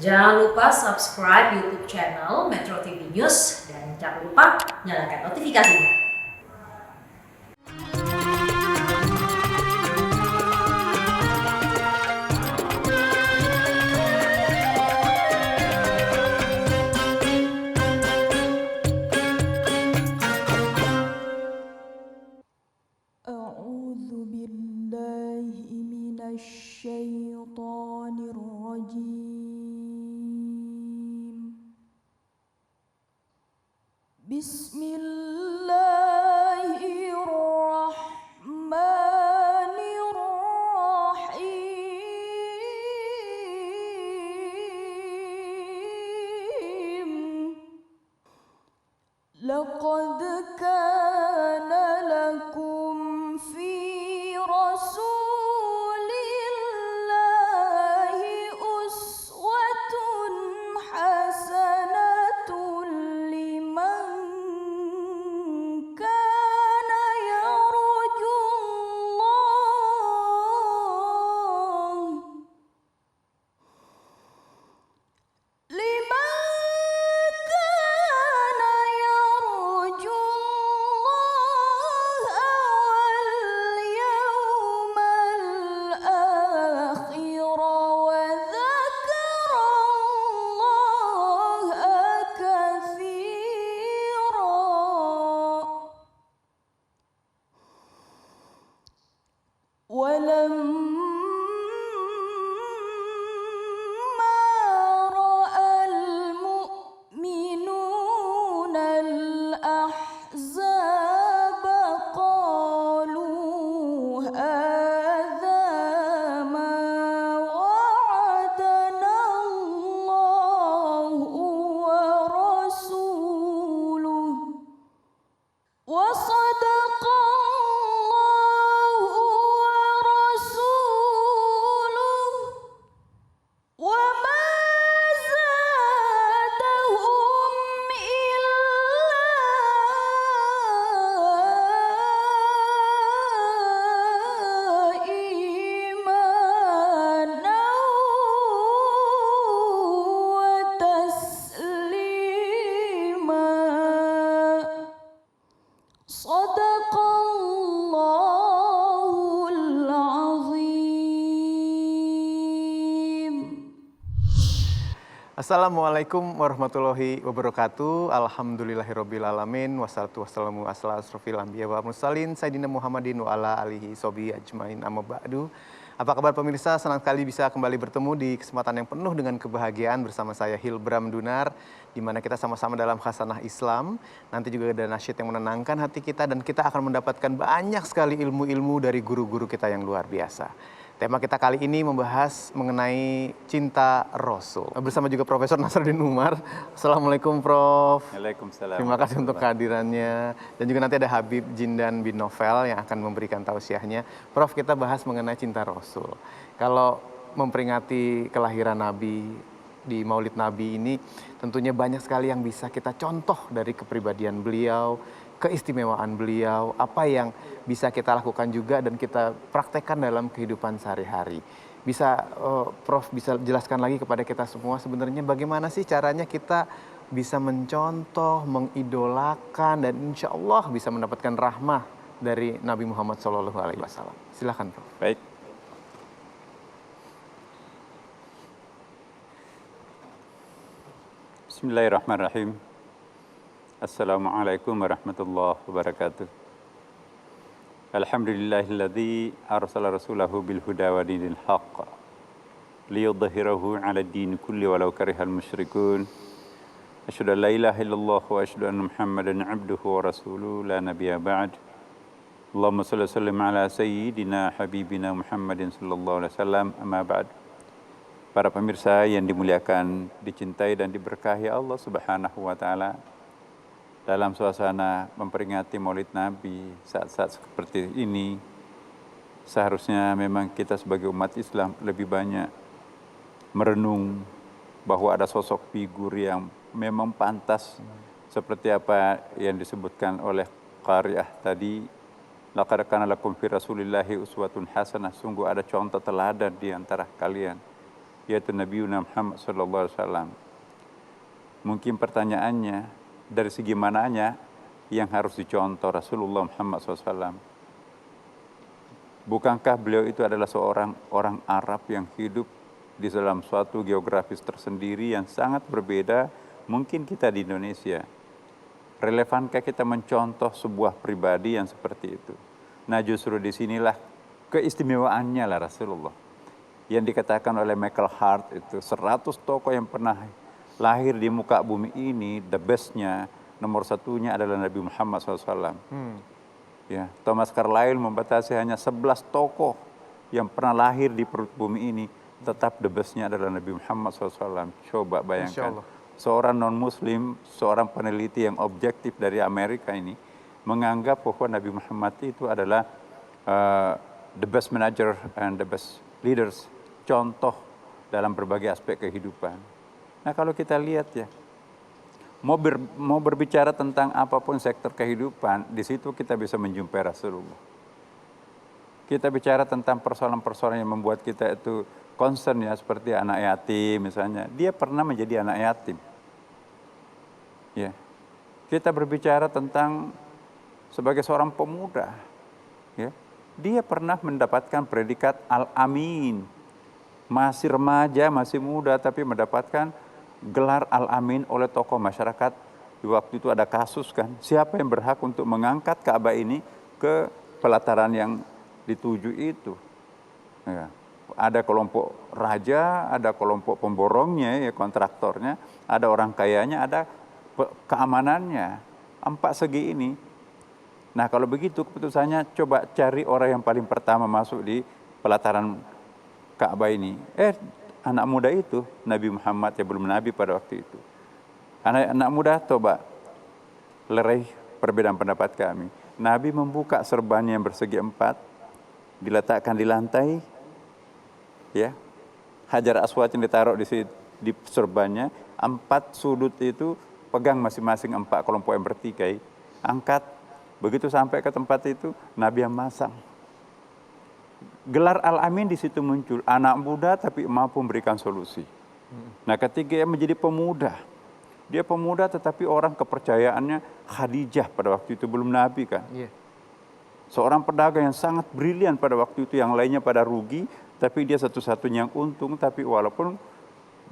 Jangan lupa subscribe YouTube channel Metro TV News dan jangan lupa nyalakan notifikasinya. A'udzu billahi minasy syaithanir rajim. Bismillahirrahmanirrahim. Laqad kana lakum fi rasulillahi uswatun hasanatun liman kana yarjullah ولما رأى المؤمنون الأحزاب قالوا هذا ما وعدنا الله ورسوله وصدق الله ورسوله وما زادهم إلا إيمانا وتسليما Sadaqallahul azim. Assalamualaikum warahmatullahi wabarakatuh. Alhamdulillahirabbil alamin wassalatu wassalamu ala asrofil anbiya wa mursalin sayyidina Muhammadin wa ala alihi sobi ajmain amma ba'du. Apa kabar pemirsa? Senang sekali bisa kembali bertemu di kesempatan yang penuh dengan kebahagiaan bersama saya Hilbram Dunar, di mana kita sama-sama dalam khasanah Islam. Nanti juga ada nasyid yang menenangkan hati kita dan kita akan mendapatkan banyak sekali ilmu-ilmu dari guru-guru kita yang luar biasa. Tema kita kali ini membahas mengenai cinta Rasul. Bersama juga Profesor Nasruddin Umar. Assalamualaikum Prof. Waalaikumsalam. Terima kasih untuk kehadirannya. Dan juga nanti ada Habib Jindan bin Novel yang akan memberikan tausiahnya. Prof, kita bahas mengenai cinta Rasul. Kalau memperingati kelahiran Nabi di Maulid Nabi ini, tentunya banyak sekali yang bisa kita contoh dari kepribadian beliau, keistimewaan beliau, apa yang bisa kita lakukan juga dan kita praktekkan dalam kehidupan sehari-hari. Bisa Prof bisa jelaskan lagi kepada kita semua sebenarnya bagaimana sih caranya kita bisa mencontoh, mengidolakan dan insya Allah bisa mendapatkan rahmah dari Nabi Muhammad SAW. Silakan Prof. Baik. Bismillahirrahmanirrahim. Assalamualaikum warahmatullahi wabarakatuh. Alhamdulillahilladzi arsala rasulahu bil huda wa dinil haqq liyudhhirahu 'ala ad-din kulli walau karihal musyrikun. Asyhadu an la ilaha illallah wa asyhadu anna Muhammadan 'abduhu wa rasuluhu la nabiyya ba'd. Allahumma shalli wa sallim ala sayyidina habibina Muhammadin sallallahu alaihi wasallam, amma ba'd. Para pemirsa yang dimuliakan, dicintai dan diberkahi Allah Subhanahu wa taala. Dalam suasana memperingati Maulid Nabi saat-saat seperti ini, seharusnya memang kita sebagai umat Islam lebih banyak merenung bahwa ada sosok figur yang memang pantas seperti apa yang disebutkan oleh Qari'ah tadi. Laqad kana lakum fi Rasulillahi uswatun hasanah. Sungguh ada contoh teladan di antara kalian yaitu Nabi Muhammad sallallahu alaihi wasallam. Mungkin pertanyaannya, dari segi mananya yang harus dicontoh Rasulullah Muhammad SAW? Bukankah beliau itu adalah seorang orang Arab yang hidup di dalam suatu geografis tersendiri yang sangat berbeda mungkin kita di Indonesia? Relevankah kita mencontoh sebuah pribadi yang seperti itu? Nah, justru disinilah keistimewaannya lah Rasulullah. Yang dikatakan oleh Michael Hart itu 100 tokoh yang pernah lahir di muka bumi ini, the bestnya, nomor satunya adalah Nabi Muhammad SAW. Ya, Thomas Carlyle membatasi hanya 11 tokoh yang pernah lahir di perut bumi ini, tetap the bestnya adalah Nabi Muhammad SAW. Coba bayangkan, seorang non-muslim, seorang peneliti yang objektif dari Amerika ini, menganggap bahwa Nabi Muhammad itu adalah the best manager and the best leaders, contoh dalam berbagai aspek kehidupan. Nah, kalau kita lihat ya, mau berbicara tentang apapun sektor kehidupan, di situ kita bisa menjumpai Rasulullah. Kita bicara tentang persoalan-persoalan yang membuat kita itu concern ya, seperti anak yatim misalnya. Dia pernah menjadi anak yatim. Ya. Kita berbicara tentang sebagai seorang pemuda, ya. Dia pernah mendapatkan predikat Al-Amin. Masih remaja, masih muda, tapi mendapatkan gelar Al-Amin oleh tokoh masyarakat. Di waktu itu ada kasus kan, siapa yang berhak untuk mengangkat Ka'bah ini ke pelataran yang dituju itu. Ya. Ada kelompok raja, ada kelompok pemborongnya, ya, kontraktornya, ada orang kayanya, ada keamanannya. 4 segi ini. Nah, kalau begitu keputusannya coba cari orang yang paling pertama masuk di pelataran Ka'bah ini. Anak muda itu, Nabi Muhammad yang belum Nabi pada waktu itu. Anak muda, coba lereh perbedaan pendapat kami. Nabi membuka serbannya yang bersegi 4, diletakkan di lantai, ya. Hajar Aswad yang ditaruh di serbannya, 4 sudut itu pegang masing-masing 4 kelompok yang bertikai, angkat. Begitu sampai ke tempat itu, Nabi yang masang. Gelar Al-Amin di situ muncul, anak muda tapi mampu memberikan solusi. Nah, ketika dia menjadi pemuda, dia pemuda tetapi orang kepercayaannya Khadijah pada waktu itu, belum Nabi kan. Seorang pedagang yang sangat brilian pada waktu itu, yang lainnya pada rugi, tapi dia satu-satunya yang untung. Tapi walaupun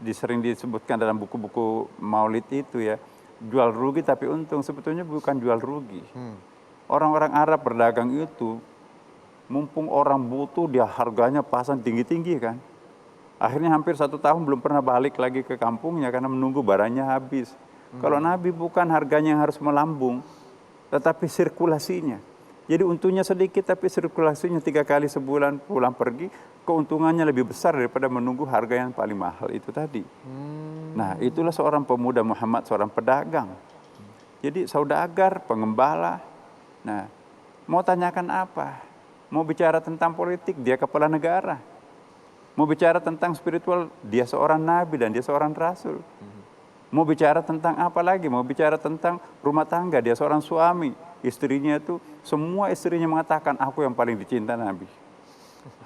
sering disebutkan dalam buku-buku maulid itu ya, jual rugi tapi untung, sebetulnya bukan jual rugi. Orang-orang Arab berdagang itu, mumpung orang butuh, dia harganya pasang tinggi-tinggi kan. Akhirnya hampir 1 tahun belum pernah balik lagi ke kampungnya karena menunggu barangnya habis. Kalau Nabi bukan harganya yang harus melambung, tetapi sirkulasinya. Jadi untungnya sedikit tapi sirkulasinya 3 kali sebulan pulang pergi, keuntungannya lebih besar daripada menunggu harga yang paling mahal itu tadi. Nah, itulah seorang pemuda Muhammad, seorang pedagang. Jadi saudagar, pengembala. Nah, mau tanyakan apa? Mau bicara tentang politik, dia kepala negara. Mau bicara tentang spiritual, dia seorang nabi dan dia seorang rasul. Mau bicara tentang apa lagi? Mau bicara tentang rumah tangga, dia seorang suami. Istrinya itu, semua istrinya mengatakan, aku yang paling dicinta Nabi.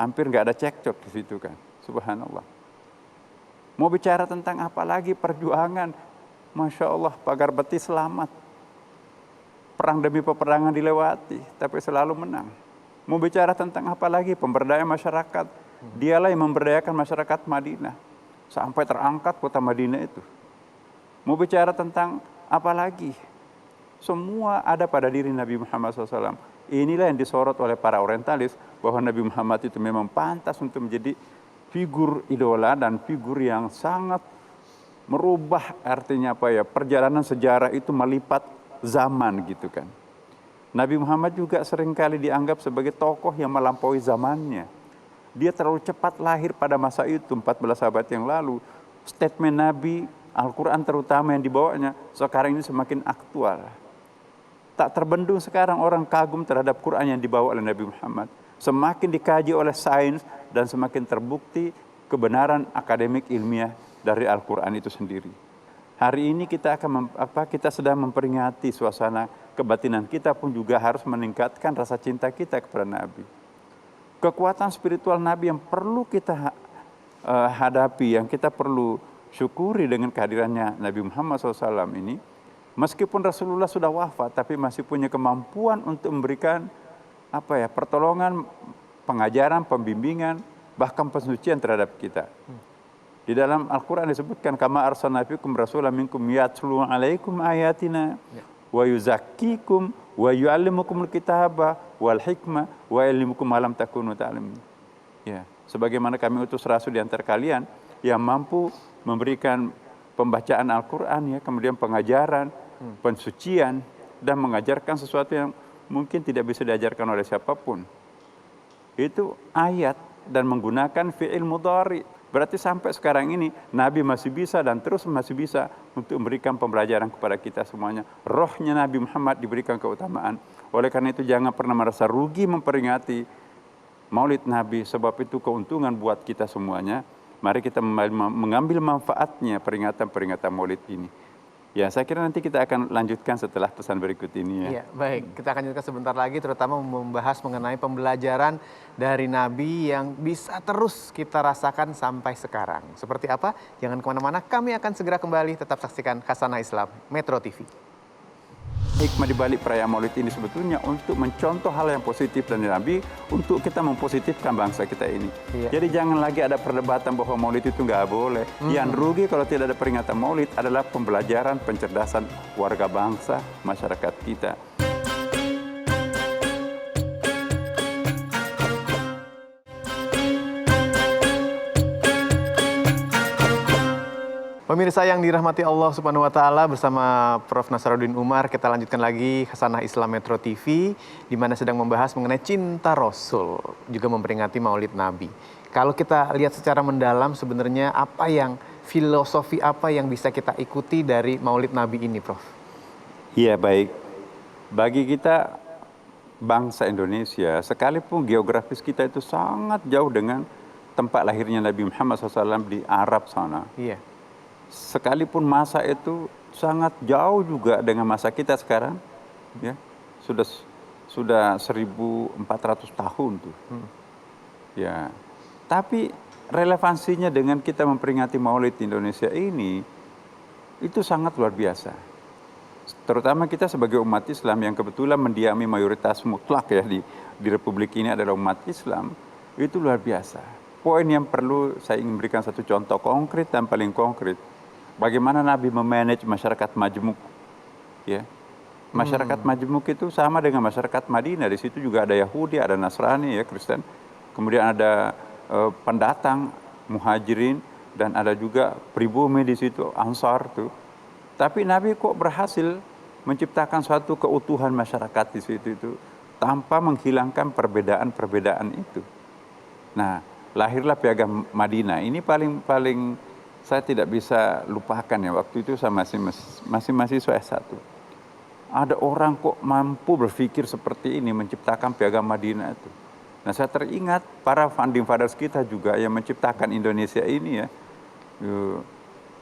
Hampir nggak ada cekcok di situ kan. Subhanallah. Mau bicara tentang apa lagi? Perjuangan. Masya Allah, pagar betis selamat. Perang demi peperangan dilewati, tapi selalu menang. Mau bicara tentang apa lagi? Pemberdayaan masyarakat. Dialah yang memberdayakan masyarakat Madinah. Sampai terangkat kota Madinah itu. Mau bicara tentang apa lagi? Semua ada pada diri Nabi Muhammad SAW. Inilah yang disorot oleh para orientalis, bahwa Nabi Muhammad itu memang pantas untuk menjadi figur idola dan figur yang sangat merubah, artinya apa ya, perjalanan sejarah itu melipat zaman gitu kan. Nabi Muhammad juga seringkali dianggap sebagai tokoh yang melampaui zamannya. Dia terlalu cepat lahir pada masa itu, 14 abad yang lalu. Statement Nabi, Al-Quran terutama yang dibawanya, sekarang ini semakin aktual. Tak terbendung sekarang orang kagum terhadap Quran yang dibawa oleh Nabi Muhammad. Semakin dikaji oleh sains dan semakin terbukti kebenaran akademik ilmiah dari Al-Quran itu sendiri. Hari ini kita sedang memperingati suasana kebatinan kita pun juga harus meningkatkan rasa cinta kita kepada Nabi. Kekuatan spiritual Nabi yang perlu kita hadapi, yang kita perlu syukuri dengan kehadirannya Nabi Muhammad SAW ini, meskipun Rasulullah sudah wafat, tapi masih punya kemampuan untuk memberikan pertolongan, pengajaran, pembimbingan, bahkan pensucian terhadap kita. Di dalam Al-Quran disebutkan, kama arsalna fikum rasulan minkum yatlu alaikum ayatina wa yuzakkikum wa yu'allimukumul kitaba wal hikmah wa yu'allimukum ma lam takunu ta'lamun. Ya, sebagaimana kami utus rasul di antara kalian yang mampu memberikan pembacaan Al-Quran, ya, kemudian pengajaran, pensucian, dan mengajarkan sesuatu yang mungkin tidak bisa diajarkan oleh siapapun. Itu ayat dan menggunakan fi'il mudhari. Berarti sampai sekarang ini Nabi masih bisa dan terus masih bisa untuk memberikan pembelajaran kepada kita semuanya. Rohnya Nabi Muhammad diberikan keutamaan. Oleh karena itu jangan pernah merasa rugi memperingati Maulid Nabi, sebab itu keuntungan buat kita semuanya. Mari kita mengambil manfaatnya peringatan-peringatan Maulid ini. Ya, saya kira nanti kita akan lanjutkan setelah pesan berikut ini ya. Iya, baik. Kita akan lanjutkan sebentar lagi, terutama membahas mengenai pembelajaran dari Nabi yang bisa terus kita rasakan sampai sekarang. Seperti apa? Jangan kemana-mana, kami akan segera kembali. Tetap saksikan Khasanah Islam, Metro TV. Hikmah di balik perayaan Maulid ini sebetulnya untuk mencontoh hal yang positif dari Nabi, untuk kita mempositifkan bangsa kita ini. Iya. Jadi jangan lagi ada perdebatan bahwa Maulid itu nggak boleh. Yang rugi kalau tidak ada peringatan Maulid adalah pembelajaran, pencerdasan warga bangsa, masyarakat kita. Pemirsa yang dirahmati Allah Subhanahu wa taala, bersama Prof Nasaruddin Umar kita lanjutkan lagi Khasanah Islam Metro TV di mana sedang membahas mengenai cinta Rasul, juga memperingati Maulid Nabi. Kalau kita lihat secara mendalam sebenarnya filosofi apa yang bisa kita ikuti dari Maulid Nabi ini, Prof? Iya, baik. Bagi kita bangsa Indonesia, sekalipun geografis kita itu sangat jauh dengan tempat lahirnya Nabi Muhammad SAW di Arab sana. Iya. Sekalipun masa itu sangat jauh juga dengan masa kita sekarang, ya, sudah 1400 tahun tuh. Ya. Tapi relevansinya dengan kita memperingati Maulid di Indonesia ini itu sangat luar biasa. Terutama kita sebagai umat Islam yang kebetulan mendiami mayoritas mutlak ya di Republik ini adalah umat Islam, itu luar biasa. Poin yang perlu saya ingin berikan satu contoh konkret dan paling konkret. Bagaimana Nabi memanage masyarakat majmuk, ya? Masyarakat majmuk itu sama dengan masyarakat Madinah. Di situ juga ada Yahudi, ada Nasrani, ya, Kristen. Kemudian ada pendatang, muhajirin, dan ada juga pribumi di situ, Ansar tuh. Tapi Nabi kok berhasil menciptakan suatu keutuhan masyarakat di situ itu tanpa menghilangkan perbedaan-perbedaan itu. Nah, lahirlah Piagam Madinah. Ini paling saya tidak bisa lupakan ya, waktu itu saya masih mahasiswa S1. Ada orang kok mampu berpikir seperti ini, menciptakan Piagam Madinah itu. Nah, saya teringat para founding fathers kita juga yang menciptakan Indonesia ini ya.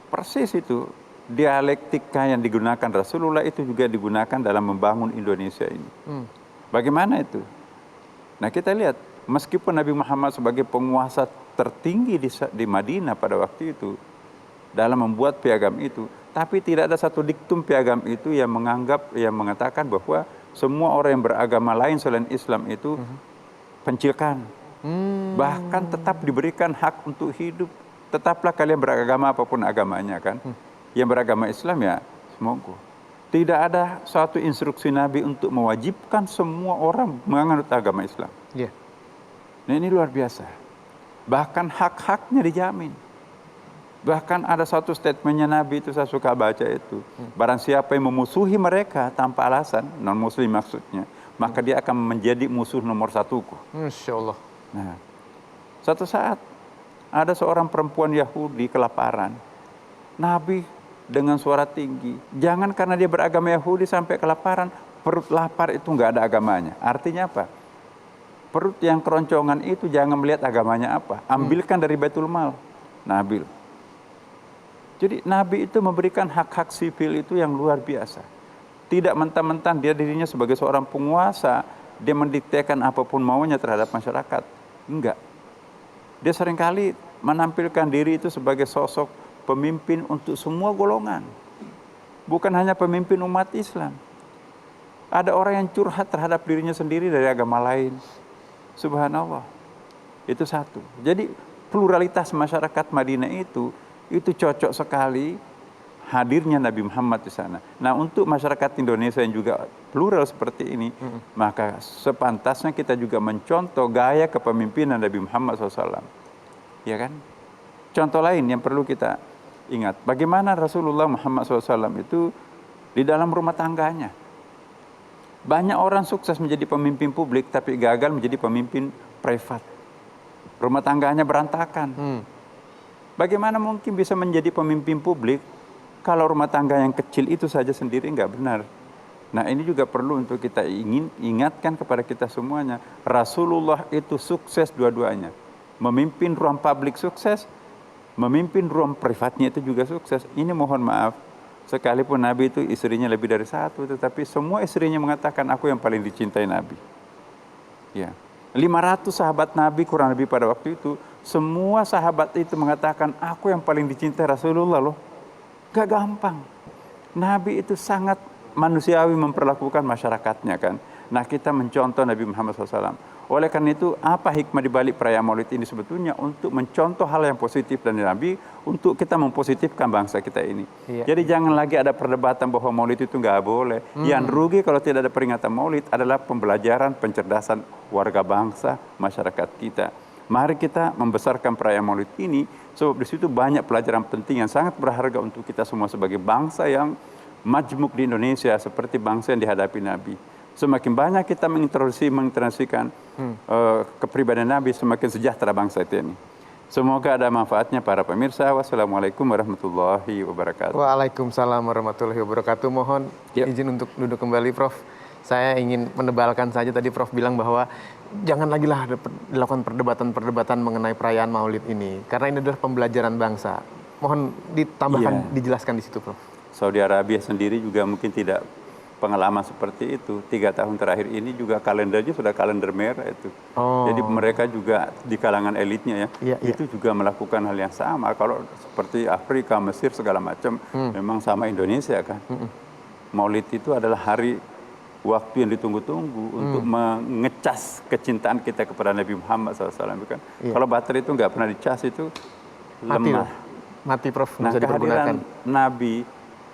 Persis itu, dialektika yang digunakan Rasulullah itu juga digunakan dalam membangun Indonesia ini. Bagaimana itu? Nah, kita lihat, meskipun Nabi Muhammad sebagai penguasa tertinggi di Madinah pada waktu itu, dalam membuat piagam itu, tapi tidak ada satu diktum piagam itu yang mengatakan bahwa semua orang yang beragama lain selain Islam itu pencilkan. Bahkan tetap diberikan hak untuk hidup. Tetaplah kalian beragama apapun agamanya kan. Yang beragama Islam ya semoga. Tidak ada suatu instruksi Nabi untuk mewajibkan semua orang menganut agama Islam. Iya. Nah, ini luar biasa. Bahkan hak-haknya dijamin. Bahkan ada satu statementnya Nabi itu saya suka baca itu. Barang siapa yang memusuhi mereka tanpa alasan, non-muslim maksudnya, maka dia akan menjadi musuh nomor satuku. Masya Allah. Nah, suatu saat ada seorang perempuan Yahudi kelaparan. Nabi dengan suara tinggi, jangan karena dia beragama Yahudi sampai kelaparan, perut lapar itu nggak ada agamanya. Artinya apa? Perut yang keroncongan itu jangan melihat agamanya apa. Ambilkan dari Baitul Mal. Nabi. Jadi Nabi itu memberikan hak-hak sipil itu yang luar biasa. Tidak mentang-mentang dia dirinya sebagai seorang penguasa, dia mendiktekan apapun maunya terhadap masyarakat. Enggak. Dia seringkali menampilkan diri itu sebagai sosok pemimpin untuk semua golongan. Bukan hanya pemimpin umat Islam. Ada orang yang curhat terhadap dirinya sendiri dari agama lain. Subhanallah. Itu satu. Jadi pluralitas masyarakat Madinah itu cocok sekali hadirnya Nabi Muhammad di sana. Nah, untuk masyarakat Indonesia yang juga plural seperti ini, maka sepantasnya kita juga mencontoh gaya kepemimpinan Nabi Muhammad SAW. Ya kan? Contoh lain yang perlu kita ingat, bagaimana Rasulullah Muhammad SAW itu di dalam rumah tangganya. Banyak orang sukses menjadi pemimpin publik, tapi gagal menjadi pemimpin privat. Rumah tangganya berantakan. Bagaimana mungkin bisa menjadi pemimpin publik kalau rumah tangga yang kecil itu saja sendiri nggak benar? Nah, ini juga perlu untuk kita ingatkan kepada kita semuanya. Rasulullah itu sukses dua-duanya. Memimpin ruang publik sukses, memimpin ruang privatnya itu juga sukses. Ini mohon maaf, sekalipun Nabi itu istrinya lebih dari satu, tetapi semua istrinya mengatakan aku yang paling dicintai Nabi. Ya. 500 sahabat Nabi kurang lebih pada waktu itu, semua sahabat itu mengatakan aku yang paling dicintai Rasulullah loh. Gak gampang. Nabi itu sangat manusiawi memperlakukan masyarakatnya kan. Nah, kita mencontoh Nabi Muhammad SAW. Oleh karena itu, apa hikmah di balik perayaan Maulid ini sebetulnya? Untuk mencontoh hal yang positif dari Nabi, untuk kita mempositifkan bangsa kita ini. Iya. Jadi jangan lagi ada perdebatan bahwa Maulid itu nggak boleh. Yang rugi kalau tidak ada peringatan Maulid adalah pembelajaran, pencerdasan warga bangsa, masyarakat kita. Mari kita membesarkan perayaan Maulid ini, sebab di situ banyak pelajaran penting yang sangat berharga untuk kita semua sebagai bangsa yang majmuk di Indonesia, seperti bangsa yang dihadapi Nabi. Semakin banyak kita mengintroduksikan kepribadian Nabi, semakin sejahtera bangsa itu ini. Semoga ada manfaatnya para pemirsa. Wassalamualaikum warahmatullahi wabarakatuh. Waalaikumsalam warahmatullahi wabarakatuh. Mohon izin untuk duduk kembali, Prof. Saya ingin menebalkan saja, tadi Prof bilang bahwa jangan lagi lah dilakukan perdebatan-perdebatan mengenai perayaan Maulid ini, karena ini adalah pembelajaran bangsa. Mohon ditambahkan, dijelaskan di situ, Prof. Saudi Arabia sendiri juga mungkin tidak pengalaman seperti itu. 3 tahun terakhir ini juga kalendernya sudah kalender merah itu. Jadi mereka juga di kalangan elitnya itu juga melakukan hal yang sama. Kalau seperti Afrika, Mesir segala macam, memang sama Indonesia kan. Maulid itu adalah hari waktu yang ditunggu-tunggu untuk mengecas kecintaan kita kepada Nabi Muhammad SAW kan. Kalau baterai itu nggak pernah dicas itu lemah. Mati, Prof. Nah, bisa dipergunakan. kehadiran Nabi,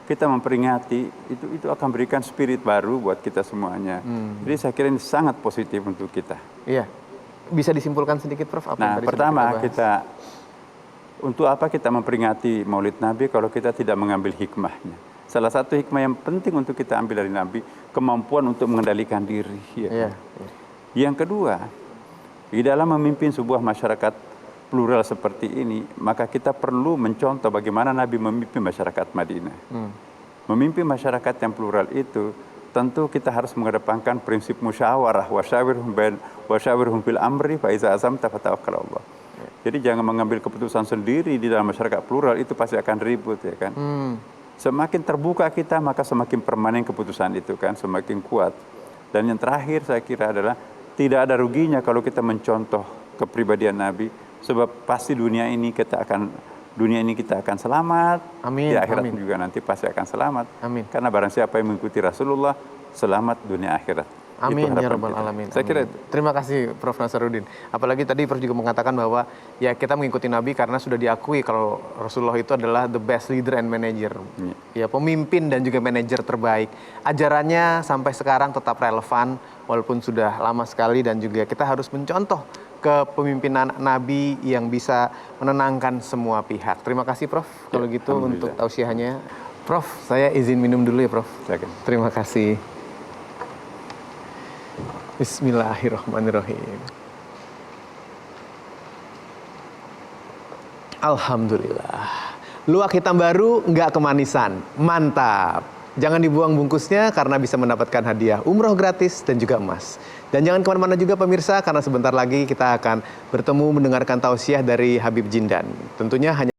kita memperingati itu akan berikan spirit baru buat kita semuanya. Jadi saya kira ini sangat positif untuk kita. Iya. Bisa disimpulkan sedikit, Prof? Apa nah, pertama untuk apa kita memperingati Maulid Nabi kalau kita tidak mengambil hikmahnya? Salah satu hikmah yang penting untuk kita ambil dari Nabi, kemampuan untuk mengendalikan diri. Ya. Yang kedua, di dalam memimpin sebuah masyarakat plural seperti ini, maka kita perlu mencontoh bagaimana Nabi memimpin masyarakat Madinah. Memimpin masyarakat yang plural itu, tentu kita harus mengedepankan prinsip musyawarah, wasyawirhum bil amri fa iza azamta fatawakkal 'ala Allah. Jadi jangan mengambil keputusan sendiri di dalam masyarakat plural, itu pasti akan ribut ya kan. Semakin terbuka kita, maka semakin permanen keputusan itu kan, semakin kuat. Dan yang terakhir saya kira adalah tidak ada ruginya kalau kita mencontoh kepribadian Nabi, sebab pasti dunia ini kita akan selamat. Amin. Di akhirat juga nanti pasti akan selamat. Amin. Karena barang siapa yang mengikuti Rasulullah, selamat dunia akhirat. Amin ya rabbal alamin. Saya kira itu. Terima kasih Prof Nasaruddin. Apalagi tadi Prof juga mengatakan bahwa ya kita mengikuti Nabi karena sudah diakui kalau Rasulullah itu adalah the best leader and manager. Ya, pemimpin dan juga manajer terbaik. Ajarannya sampai sekarang tetap relevan walaupun sudah lama sekali, dan juga kita harus mencontoh kepemimpinan Nabi yang bisa menenangkan semua pihak. Terima kasih Prof. Kalau gitu untuk tausiahnya. Prof, saya izin minum dulu ya Prof. Silakan. Terima kasih. Bismillahirrahmanirrahim. Alhamdulillah. Luwak hitam baru nggak kemanisan. Mantap. Jangan dibuang bungkusnya karena bisa mendapatkan hadiah umroh gratis dan juga emas. Dan jangan kemana-mana juga pemirsa, karena sebentar lagi kita akan bertemu mendengarkan tausiah dari Habib Jindan. Tentunya hanya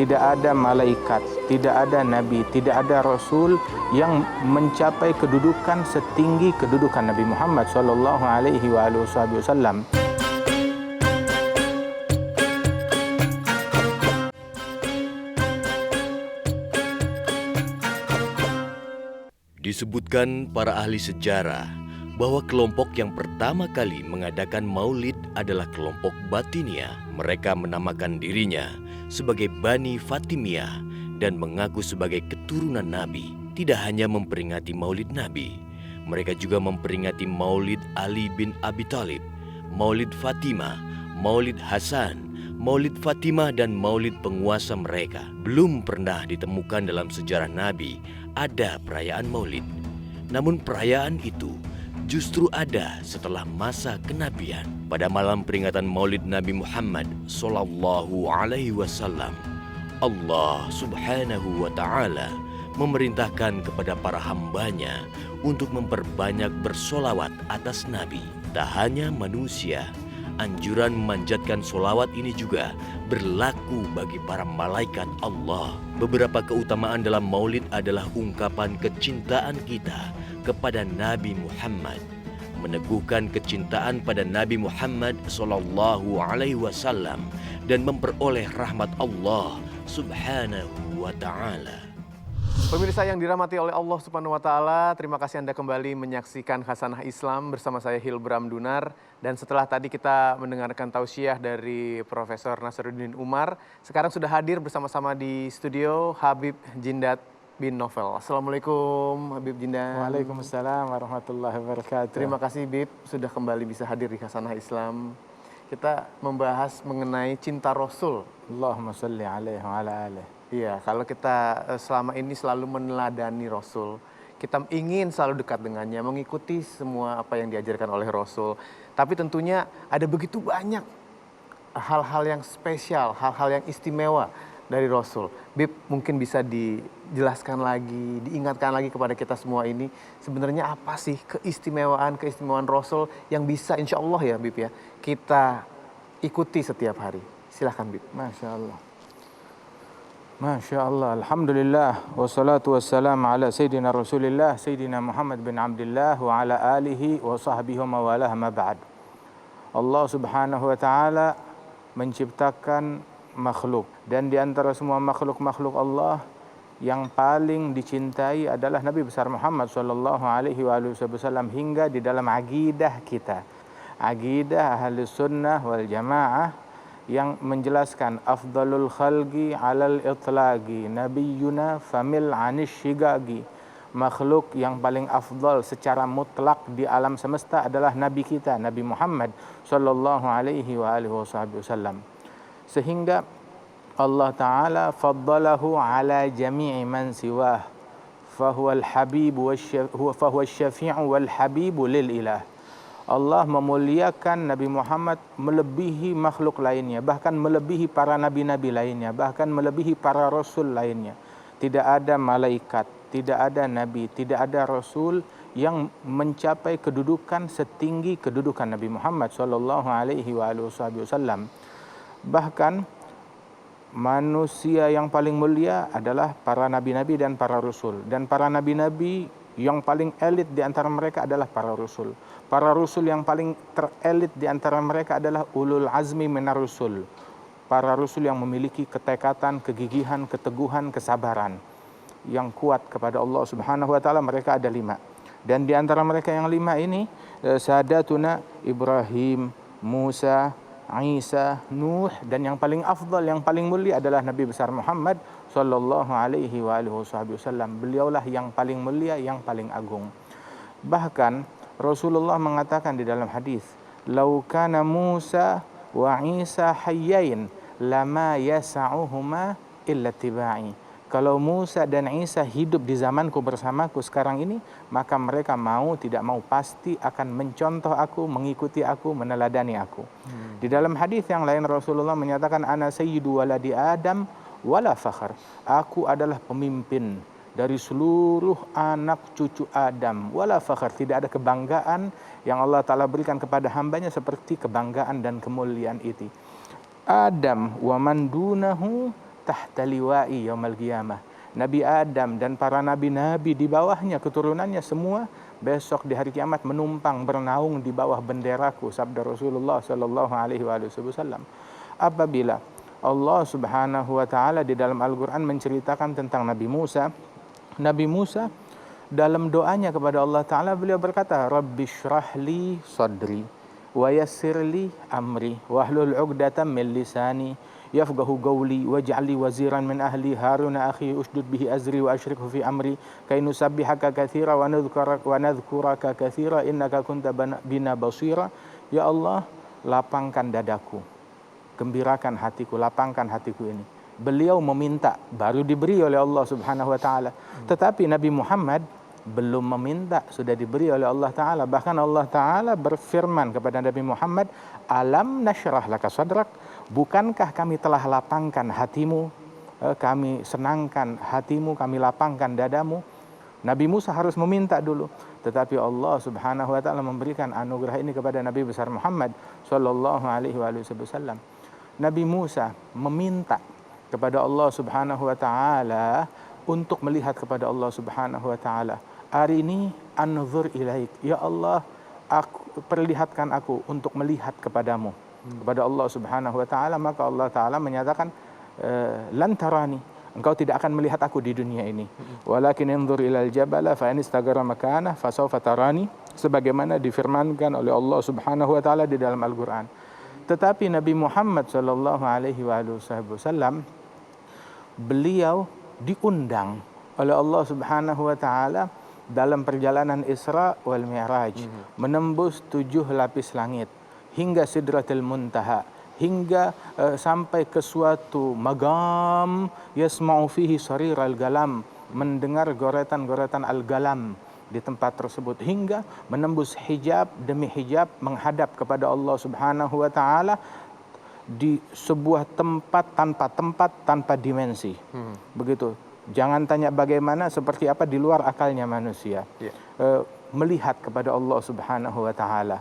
tidak ada malaikat, tidak ada nabi, tidak ada rasul yang mencapai kedudukan setinggi kedudukan Nabi Muhammad sallallahu alaihi wasallam. Disebutkan para ahli sejarah bahwa kelompok yang pertama kali mengadakan maulid adalah kelompok Batinia. Mereka menamakan dirinya sebagai Bani Fatimiyah dan mengaku sebagai keturunan Nabi. Tidak hanya memperingati maulid Nabi, mereka juga memperingati maulid Ali bin Abi Thalib, maulid Fatimah, maulid Hasan, maulid Fatimah, dan maulid penguasa mereka. Belum pernah ditemukan dalam sejarah Nabi ada perayaan maulid. Namun perayaan itu justru ada setelah masa kenabian. Pada malam peringatan maulid Nabi Muhammad sallallahu alaihi wasallam, Allah subhanahu wa ta'ala memerintahkan kepada para hambanya untuk memperbanyak bersolawat atas Nabi. Tak hanya manusia, anjuran memanjatkan solawat ini juga berlaku bagi para malaikat Allah. Beberapa keutamaan dalam maulid adalah ungkapan kecintaan kita kepada Nabi Muhammad, meneguhkan kecintaan pada Nabi Muhammad sallallahu alaihi wasallam, dan memperoleh rahmat Allah subhanahu wa ta'ala. Pemirsa yang dirahmati oleh Allah Subhanahu wa taala, terima kasih Anda kembali menyaksikan Khasanah Islam bersama saya Hilbram Dunar. Dan setelah tadi kita mendengarkan tausiah dari Profesor Nasruddin Umar, sekarang sudah hadir bersama-sama di studio Habib Jindat bin Novel. Assalamualaikum Habib Jindat. Waalaikumsalam warahmatullahi wabarakatuh. Terima kasih Bib sudah kembali bisa hadir di Khasanah Islam. Kita membahas mengenai cinta Rasul. Allahumma salli alaihi wa ala alihi. Iya, kalau kita selama ini selalu meneladani Rasul, kita ingin selalu dekat dengannya, mengikuti semua apa yang diajarkan oleh Rasul. Tapi tentunya ada begitu banyak hal-hal yang spesial, hal-hal yang istimewa dari Rasul. Bib, mungkin bisa dijelaskan lagi, diingatkan lagi kepada kita semua ini, sebenarnya apa sih keistimewaan Rasul yang bisa insya Allah ya Bib ya, kita ikuti setiap hari. Silahkan Bib. Masya Allah. Masya Allah, Alhamdulillah, wassalatu wassalamu ala Sayyidina Rasulillah, Sayyidina Muhammad bin Abdullah, wa ala alihi wa sahbihi wa mawalah ma ba'd. Allah subhanahu wa ta'ala menciptakan makhluk. Dan di antara semua makhluk-makhluk Allah, yang paling dicintai adalah Nabi besar Muhammad sallallahu alaihi wasallam, hingga di dalam aqidah kita. Aqidah ahli sunnah wal jamaah yang menjelaskan afdalul khalqi alal itlaqi nabiyuna famil anish shigagi, makhluk yang paling afdal secara mutlak di alam semesta adalah nabi kita, Nabi Muhammad sallallahu alaihi wasallam. Sehingga Allah taala faddalahu ala jami'i man siwah fahuwa al-habib fahuwa asy-syafi'u wal habibu lil ilah. Allah memuliakan Nabi Muhammad melebihi makhluk lainnya, bahkan melebihi para nabi-nabi lainnya, bahkan melebihi para rasul lainnya. Tidak ada malaikat, tidak ada nabi, tidak ada rasul yang mencapai kedudukan setinggi kedudukan Nabi Muhammad sallallahu alaihi wasallam. Bahkan manusia yang paling mulia adalah para nabi-nabi dan para rasul, dan para nabi-nabi yang paling elit di antara mereka adalah para rasul. Para rasul yang paling terelit di antara mereka adalah ulul azmi minar rusul. Para rasul yang memiliki ketekatan, kegigihan, keteguhan, kesabaran yang kuat kepada Allah Subhanahu wa taala, mereka ada 5. Dan di antara mereka yang 5 ini, sadatuna Ibrahim, Musa, Isa, Nuh, dan yang paling afdal, yang paling mulia adalah Nabi besar Muhammad sallallahu alaihi wasallam. Beliaulah yang paling mulia, yang paling agung. Bahkan Rasulullah mengatakan di dalam hadis, "Lau kana Musa wa Isa hayyain lama yasa'uhuma illa tiba'i." Kalau Musa dan Isa hidup di zamanku bersamaku sekarang ini, maka mereka mau tidak mau pasti akan mencontoh aku, mengikuti aku, meneladani aku. Di dalam hadis yang lain Rasulullah menyatakan, "Ana sayyidu waladi Adam wala fakhr." Aku adalah pemimpin dari seluruh anak cucu Adam, wala fakhr, tidak ada kebanggaan yang Allah Ta'ala berikan kepada hambanya seperti kebanggaan dan kemuliaan itu. Adam wa man dunahu tahta liwa'i yaumal qiyamah. Nabi Adam dan para nabi-nabi di bawahnya, keturunannya semua besok di hari kiamat menumpang bernaung di bawah benderaku, sabda Rasulullah sallallahu alaihi wasallam. Apabila Allah Subhanahu wa taala di dalam Al-Qur'an menceritakan tentang Nabi Musa dalam doanya kepada Allah taala beliau berkata, Rabbishrahli sadri wa yassirli amri wahlul 'uqdatam min lisani yafqahu qawli waj'alli waziran min ahli Harun akhi ushdud bihi azri wa ashrikhu fi amri kay nusabbihaka katsira wa nadhkuraka katsira innaka kunta bina basira. Ya Allah, lapangkan dadaku, gembirakan hatiku, lapangkan hatiku ini. Beliau meminta, baru diberi oleh Allah Subhanahu wa taala. Tetapi Nabi Muhammad belum meminta, sudah diberi oleh Allah taala. Bahkan Allah taala berfirman kepada Nabi Muhammad, alam nasyrah laka sadrak, bukankah kami telah lapangkan hatimu, kami senangkan hatimu, kami lapangkan dadamu. Nabi Musa harus meminta dulu, tetapi Allah Subhanahu wa taala memberikan anugerah ini kepada Nabi besar Muhammad sallallahu alaihi wasallam. Nabi Musa meminta kepada Allah Subhanahu wa taala untuk melihat kepada Allah Subhanahu wa taala. Arini anzur ilaik, ya Allah, perlihatkan aku untuk melihat kepadamu, kepada Allah Subhanahu wa taala. Maka Allah taala menyatakan, lan tarani, engkau tidak akan melihat aku di dunia ini. Walakin anzur ilal jabala fa in istaqarra makanah fa sawfa tarani, sebagaimana difirmankan oleh Allah Subhanahu wa taala di dalam Al-Qur'an. Tetapi Nabi Muhammad sallallahu alaihi wasallam beliau diundang oleh Allah Subhanahu wa taala dalam perjalanan Isra wal Mi'raj, menembus 7 lapis langit hingga Sidratil Muntaha, hingga sampai ke suatu magam yasma'u fihi sariral galam, mendengar goretan-goretan al-galam di tempat tersebut, hingga menembus hijab demi hijab menghadap kepada Allah Subhanahu wa taala di sebuah tempat tanpa dimensi. Begitu. Jangan tanya bagaimana, seperti apa, di luar akalnya manusia. Melihat kepada Allah Subhanahu wa taala.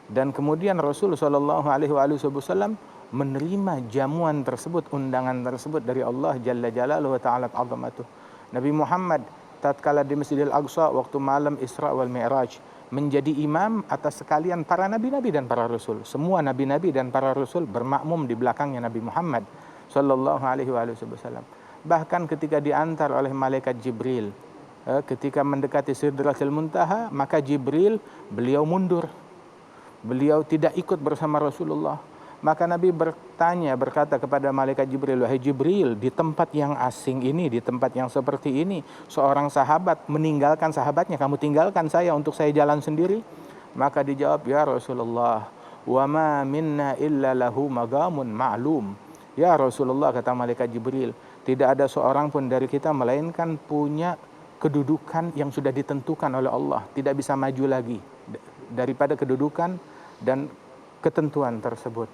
Dan kemudian Rasul sallallahu alaihi wasallam menerima jamuan tersebut, undangan tersebut dari Allah Jalla Jalaluhu wa ta'ala azamatuh. Nabi Muhammad tatkala di Masjidil Aqsa waktu malam Isra wal Mi'raj menjadi imam atas sekalian para nabi-nabi dan para rasul. Semua nabi-nabi dan para rasul bermakmum di belakangnya Nabi Muhammad sallallahu alaihi wasallam. Bahkan ketika diantar oleh malaikat Jibril, ketika mendekati Sidratul Muntaha, maka Jibril, beliau mundur. Beliau tidak ikut bersama Rasulullah. Maka Nabi berkata kepada malaikat Jibril, wahai Jibril, di tempat yang asing ini, di tempat yang seperti ini, seorang sahabat meninggalkan sahabatnya, kamu tinggalkan saya untuk saya jalan sendiri? Maka dijawab, ya Rasulullah, wa ma minna illa lahu magamun ma'lum. Ya Rasulullah, kata malaikat Jibril, tidak ada seorang pun dari kita melainkan punya kedudukan yang sudah ditentukan oleh Allah, tidak bisa maju lagi daripada kedudukan dan ketentuan tersebut.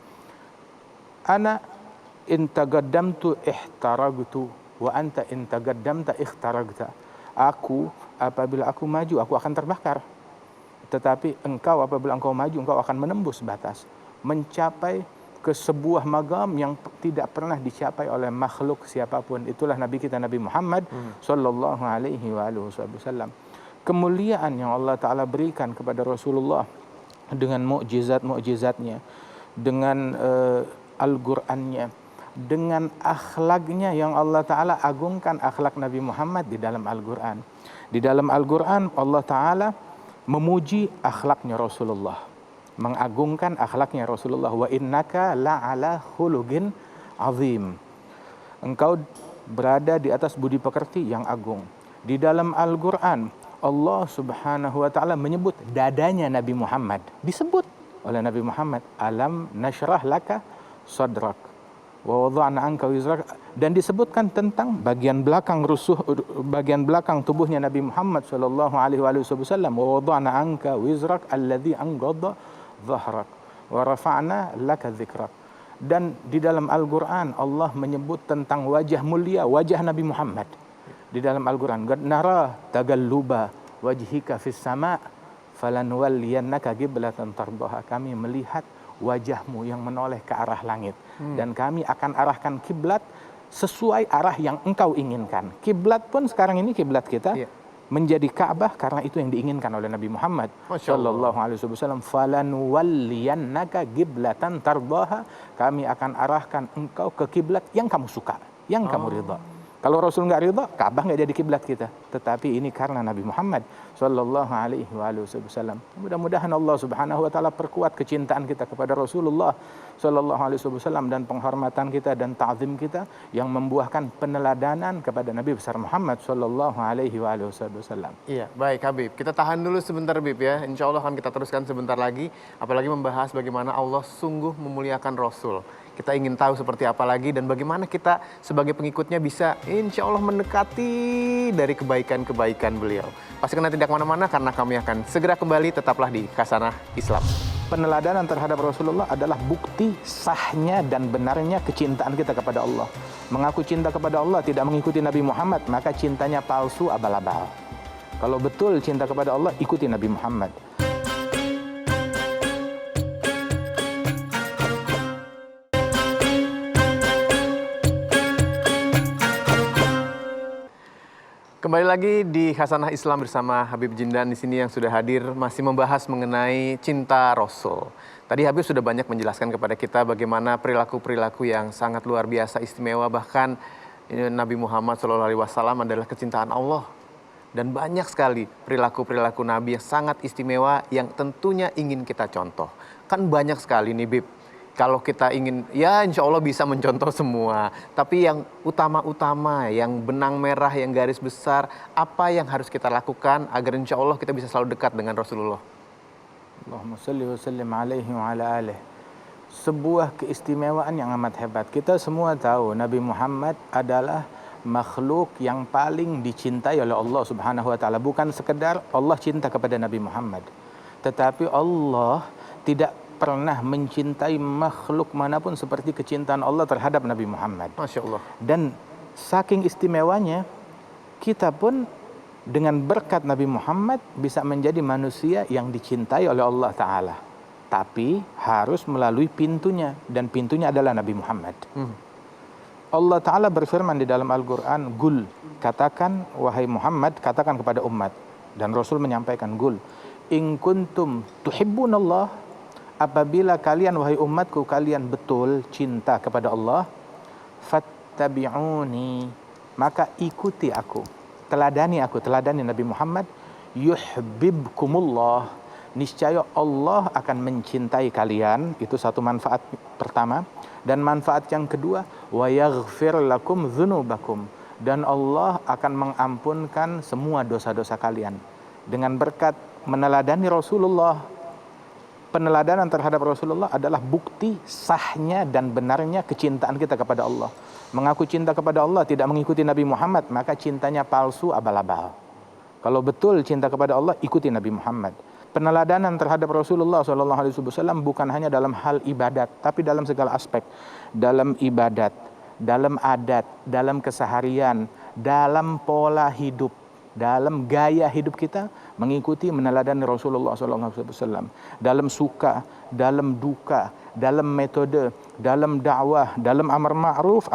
Ana in taqaddamtu ihtaragtu wa anta in taqaddamta ihtaragta. Aku apabila aku maju aku akan terbakar. Tetapi engkau apabila engkau maju engkau akan menembus batas, mencapai ke sebuah magam yang tidak pernah dicapai oleh makhluk siapapun. Itulah Nabi kita Nabi Muhammad sallallahu alaihi wasallam. Kemuliaan yang Allah taala berikan kepada Rasulullah dengan mukjizat-mukjizatnya, dengan Al-Qur'annya, dengan akhlaknya yang Allah taala agungkan akhlak Nabi Muhammad di dalam Al-Qur'an. Di dalam Al-Qur'an Allah taala memuji akhlaknya Rasulullah, mengagungkan akhlaknya Rasulullah. Wa innaka la'ala khuluqin azim. Engkau berada di atas budi pekerti yang agung. Di dalam Al-Qur'an Allah Subhanahu wa taala menyebut dadanya Nabi Muhammad, disebut oleh Nabi Muhammad, alam nashrah laka sadrak wa wada'na anka wizrak, dan disebutkan tentang bagian belakang bagian belakang tubuhnya Nabi Muhammad sallallahu alaihi wasallam, wa wada'na anka wizrak alladzi anqadha dhahrak wa rafa'na laka dzikrak. Dan di dalam Al-Qur'an Allah menyebut tentang wajah mulia, wajah Nabi Muhammad. Di dalam Al-Qur'an, qad nara tagalluba wajhika fis sama' falanwalliyannaka qiblatan tardaha. Kami melihat wajahmu yang menoleh ke arah langit dan kami akan arahkan kiblat sesuai arah yang engkau inginkan. Kiblat pun sekarang ini kiblat kita menjadi Ka'bah karena itu yang diinginkan oleh Nabi Muhammad sallallahu alaihi wasallam. Falanwalliyannaka qiblatan tardaha, kami akan arahkan engkau ke kiblat yang kamu suka, yang kamu ridha. Kalau Rasul nggak ridha, Ka'bah nggak jadi kiblat kita. Tetapi ini karena Nabi Muhammad sallallahu alaihi wasallam. Mudah-mudahan Allah Subhanahu wa taala perkuat kecintaan kita kepada Rasulullah sallallahu alaihi wasallam dan penghormatan kita dan ta'zim kita yang membuahkan peneladanan kepada Nabi besar Muhammad sallallahu alaihi wasallam. Iya, baik Habib. Kita tahan dulu sebentar Habib ya. Insya Allah akan kita teruskan sebentar lagi. Apalagi membahas bagaimana Allah sungguh memuliakan Rasul. Kita ingin tahu seperti apa lagi dan bagaimana kita sebagai pengikutnya bisa insya Allah mendekati dari kebaikan-kebaikan beliau. Pastikan tidak kemana-mana karena kami akan segera kembali, tetaplah di Khasanah Islam. Peneladanan terhadap Rasulullah adalah bukti sahnya dan benarnya kecintaan kita kepada Allah. Mengaku cinta kepada Allah tidak mengikuti Nabi Muhammad, maka cintanya palsu, abal-abal. Kalau betul cinta kepada Allah, ikuti Nabi Muhammad. Kembali lagi di Khasanah Islam bersama Habib Jindan di sini yang sudah hadir masih membahas mengenai cinta Rasul. Tadi Habib sudah banyak menjelaskan kepada kita bagaimana perilaku-perilaku yang sangat luar biasa istimewa, bahkan Nabi Muhammad SAW adalah kecintaan Allah. Dan banyak sekali perilaku-perilaku Nabi yang sangat istimewa yang tentunya ingin kita contoh. Kan banyak sekali nih Bib. Kalau kita ingin, ya insya Allah bisa mencontoh semua. Tapi yang utama-utama, yang benang merah, yang garis besar, apa yang harus kita lakukan agar insya Allah kita bisa selalu dekat dengan Rasulullah? Allahumma salli wa sallim alaihi wa ala alihi. Sebuah keistimewaan yang amat hebat. Kita semua tahu Nabi Muhammad adalah makhluk yang paling dicintai oleh Allah Subhanahu wa taala. Bukan sekedar Allah cinta kepada Nabi Muhammad, tetapi Allah tidak pernah mencintai makhluk manapun seperti kecintaan Allah terhadap Nabi Muhammad. Masya Allah. Dan saking istimewanya, kita pun dengan berkat Nabi Muhammad bisa menjadi manusia yang dicintai oleh Allah Ta'ala. Tapi harus melalui pintunya, dan pintunya adalah Nabi Muhammad. Allah Ta'ala berfirman di dalam Al-Quran, Gul, katakan wahai Muhammad, katakan kepada umat. Dan Rasul menyampaikan, Gul, in kuntum tuhibbunallah, apabila kalian wahai umatku kalian betul cinta kepada Allah, fattabi'uni, maka ikuti aku, teladani aku, teladani Nabi Muhammad, yuhibbukumullah, niscaya Allah akan mencintai kalian. Itu satu manfaat pertama. Dan manfaat yang kedua, wa yaghfir lakum dzunubakum, dan Allah akan mengampunkan semua dosa-dosa kalian. Dengan berkat meneladani Rasulullah, peneladanan terhadap Rasulullah adalah bukti sahnya dan benarnya kecintaan kita kepada Allah. Mengaku cinta kepada Allah tidak mengikuti Nabi Muhammad, maka cintanya palsu, abal-abal. Kalau betul cinta kepada Allah, ikuti Nabi Muhammad. Peneladanan terhadap Rasulullah SAW bukan hanya dalam hal ibadat, tapi dalam segala aspek. Dalam ibadat, dalam adat, dalam keseharian, dalam pola hidup, dalam gaya hidup kita mengikuti meneladani Rasulullah SAW. Dalam suka, dalam duka, dalam metode, dalam dakwah, dalam amar ma'ruf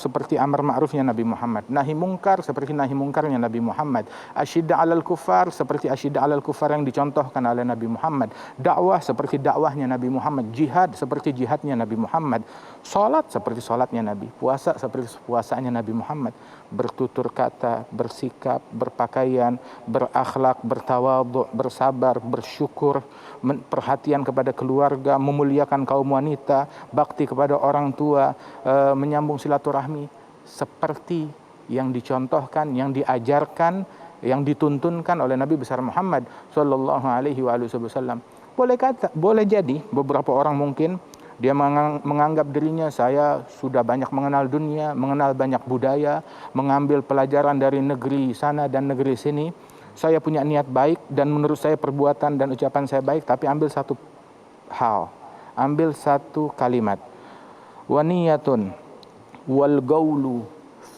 seperti amar ma'rufnya Nabi Muhammad, nahi mungkar seperti nahi mungkarnya Nabi Muhammad, asyidda alal kufar seperti asyidda alal kufar yang dicontohkan oleh Nabi Muhammad, dakwah seperti dakwahnya Nabi Muhammad, jihad seperti jihadnya Nabi Muhammad, salat seperti salatnya Nabi, puasa seperti puasanya Nabi Muhammad, bertutur kata, bersikap, berpakaian, berakhlak, bertawadhu, bersabar, bersyukur, perhatian kepada keluarga, memuliakan kaum wanita, bakti kepada orang tua, menyambung silaturahmi seperti yang dicontohkan, yang diajarkan, yang dituntunkan oleh Nabi besar Muhammad sallallahu alaihi wasallam. Boleh jadi beberapa orang mungkin dia menganggap dirinya, saya sudah banyak mengenal dunia, mengenal banyak budaya, mengambil pelajaran dari negeri sana dan negeri sini. Saya punya niat baik dan menurut saya perbuatan dan ucapan saya baik, tapi ambil satu hal, ambil satu kalimat. Wa niyatun wal gaulu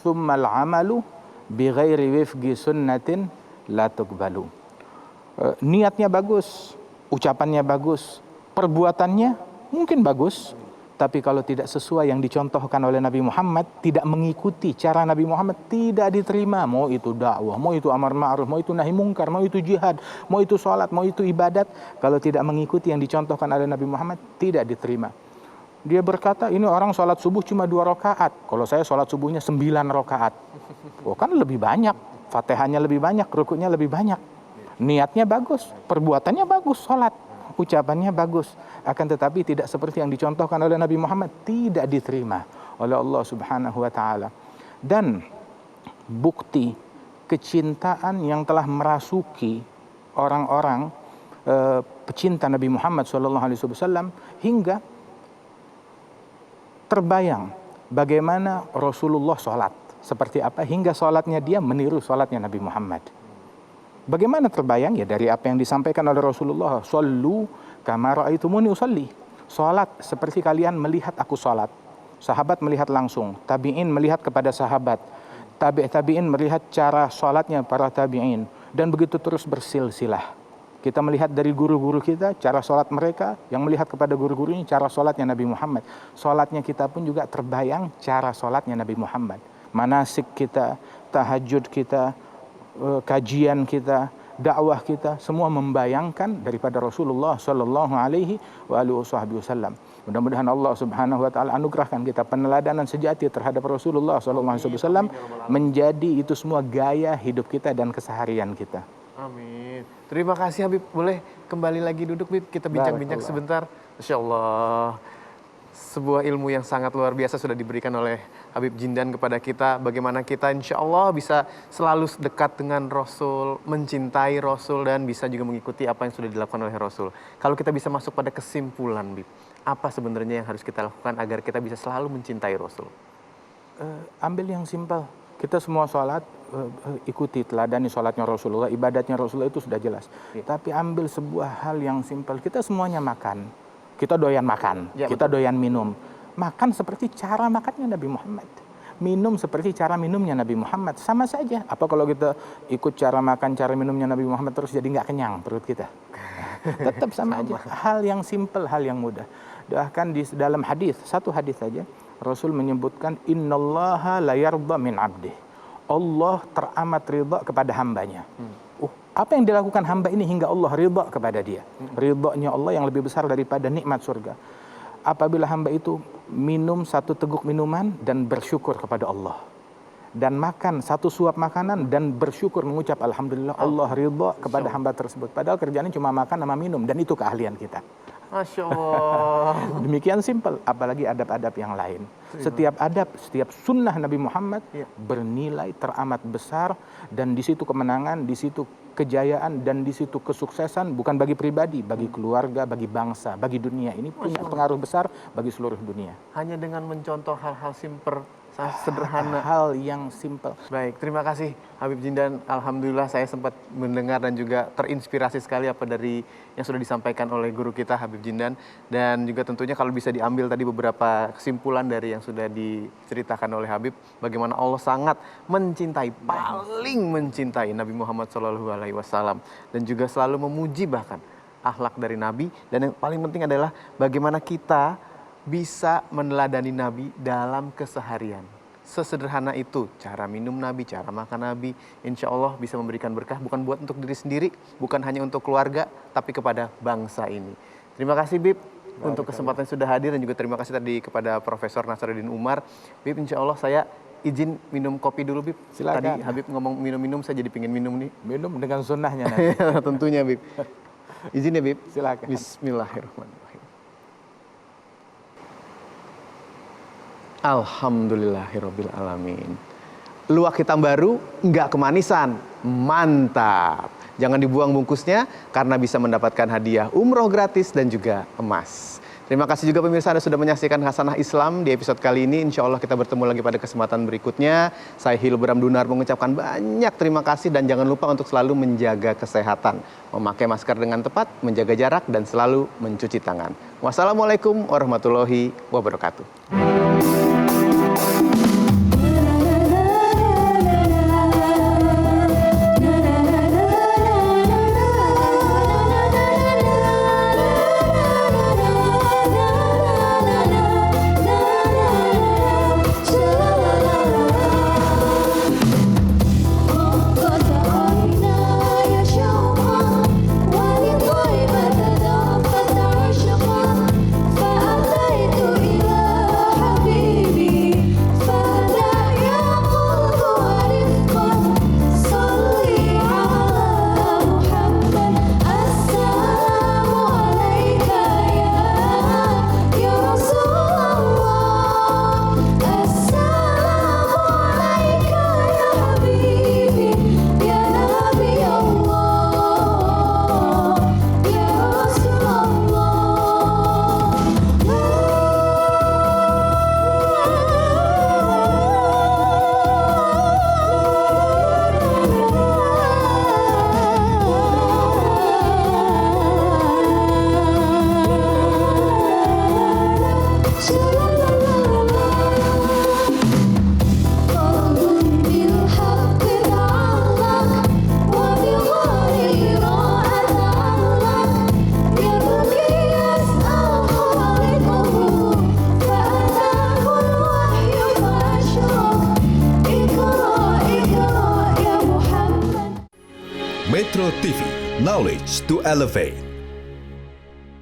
thummal amalu bi ghairi wifqi sunnatin la tuqbalu. Niatnya bagus, ucapannya bagus, perbuatannya mungkin bagus, Tapi kalau tidak sesuai yang dicontohkan oleh Nabi Muhammad, tidak mengikuti cara Nabi Muhammad, tidak diterima. Mau itu dakwah, mau itu amar ma'ruf, mau itu nahi mungkar, mau itu jihad, mau itu sholat, mau itu ibadat. Kalau tidak mengikuti yang dicontohkan oleh Nabi Muhammad, tidak diterima. Dia berkata, ini orang sholat subuh cuma 2 rakaat. Kalau saya sholat subuhnya 9 rakaat. Oh kan lebih banyak, Fatihahnya lebih banyak, rukuknya lebih banyak. Niatnya bagus, perbuatannya bagus, sholat. Ucapannya bagus, akan tetapi tidak seperti yang dicontohkan oleh Nabi Muhammad, tidak diterima oleh Allah Subhanahu wa taala. Dan bukti kecintaan yang telah merasuki orang-orang pecinta Nabi Muhammad SAW hingga terbayang bagaimana Rasulullah sholat, seperti apa hingga sholatnya dia meniru sholatnya Nabi Muhammad. Bagaimana terbayang? Ya dari apa yang disampaikan oleh Rasulullah, "Shallu kama ra'aitumuni usalli." Salat seperti kalian melihat aku salat. Sahabat melihat langsung, tabi'in melihat kepada sahabat, tabi'in melihat cara salatnya para tabi'in, dan begitu terus bersilsilah. Kita melihat dari guru-guru kita cara salat mereka, yang melihat kepada guru-gurunya cara salatnya Nabi Muhammad. Salatnya kita pun juga terbayang cara salatnya Nabi Muhammad. Manasik kita, tahajud kita, kajian kita, dakwah kita, semua membayangkan daripada Rasulullah Sallallahu Alaihi Wasallam. Mudah-mudahan Allah Subhanahu Wa Taala anugerahkan kita peneladanan sejati terhadap Rasulullah Sallallahu Alaihi Wasallam, menjadi itu semua gaya hidup kita dan keseharian kita. Amin. Terima kasih Habib. Boleh kembali lagi duduk Habib, kita bincang-bincang sebentar. Masya Allah. Sebuah ilmu yang sangat luar biasa sudah diberikan oleh Habib Jindan kepada kita. Bagaimana kita insya Allah bisa selalu dekat dengan Rasul, mencintai Rasul, dan bisa juga mengikuti apa yang sudah dilakukan oleh Rasul. Kalau kita bisa masuk pada kesimpulan, Bib, apa sebenarnya yang harus kita lakukan agar kita bisa selalu mencintai Rasul? Ambil yang simpel. Kita semua sholat, ikuti, teladani sholatnya Rasulullah, ibadatnya Rasulullah itu sudah jelas. Tapi ambil sebuah hal yang simpel. Kita semuanya makan. Kita doyan makan, kita doyan minum. Makan seperti cara makannya Nabi Muhammad. Minum seperti cara minumnya Nabi Muhammad. Sama saja. Apa kalau kita ikut cara makan, cara minumnya Nabi Muhammad terus jadi nggak kenyang perut kita? Tetap sama aja. Hal yang simpel, hal yang mudah. Bahkan di dalam hadis, satu hadis saja, Rasul menyebutkan, Innallaha la yarda min abdih. Allah teramat ridha kepada hambanya. Apa yang dilakukan hamba ini hingga Allah ridha kepada dia. Ridhanya Allah yang lebih besar daripada nikmat surga. Apabila hamba itu minum 1 teguk minuman dan bersyukur kepada Allah. Dan makan 1 suap makanan dan bersyukur mengucap Alhamdulillah, Allah ridha kepada hamba tersebut. Padahal kerjanya cuma makan sama minum, dan itu keahlian kita. Masya Allah. Demikian simpel, apalagi adab-adab yang lain. Setiap adab, setiap sunnah Nabi Muhammad bernilai teramat besar, dan di situ kemenangan, di situ kejayaan, dan di situ kesuksesan, bukan bagi pribadi, bagi keluarga, bagi bangsa, bagi dunia. Ini punya pengaruh besar bagi seluruh dunia. Hanya dengan mencontoh hal-hal simpel, sederhana. Hal yang simpel. Baik, terima kasih Habib Jindan. Alhamdulillah saya sempat mendengar dan juga terinspirasi sekali apa dari yang sudah disampaikan oleh guru kita Habib Jindan. Dan juga tentunya kalau bisa diambil tadi beberapa kesimpulan dari yang sudah diceritakan oleh Habib, bagaimana Allah sangat mencintai, paling mencintai Nabi Muhammad SAW, dan juga selalu memuji bahkan akhlak dari Nabi. Dan yang paling penting adalah bagaimana kita bisa meneladani Nabi dalam keseharian. Sesederhana itu cara minum Nabi, cara makan Nabi. Insya Allah bisa memberikan berkah, bukan buat untuk diri sendiri, bukan hanya untuk keluarga, tapi kepada bangsa ini. Terima kasih Bib untuk kesempatan sudah hadir, dan juga terima kasih tadi kepada Profesor Nasaruddin Umar. Bib, insya Allah saya izin minum kopi dulu Bib. Silakan. Tadi Habib ngomong minum-minum, saya jadi pengen minum nih. Minum dengan sunnahnya nanti. Tentunya Bib. Izin ya Bib. Silakan. Bismillahirrahmanirrahim. Alhamdulillahirabbil alamin. Luwak hitam baru, nggak kemanisan, mantap. Jangan dibuang bungkusnya karena bisa mendapatkan hadiah umroh gratis dan juga emas. Terima kasih juga pemirsa Anda sudah menyaksikan Hasanah Islam di episode kali ini. Insya Allah kita bertemu lagi pada kesempatan berikutnya. Saya Hilbram Dunar mengucapkan banyak terima kasih, dan jangan lupa untuk selalu menjaga kesehatan, memakai masker dengan tepat, menjaga jarak, dan selalu mencuci tangan. Wassalamualaikum warahmatullahi wabarakatuh. Metro TV, knowledge to elevate.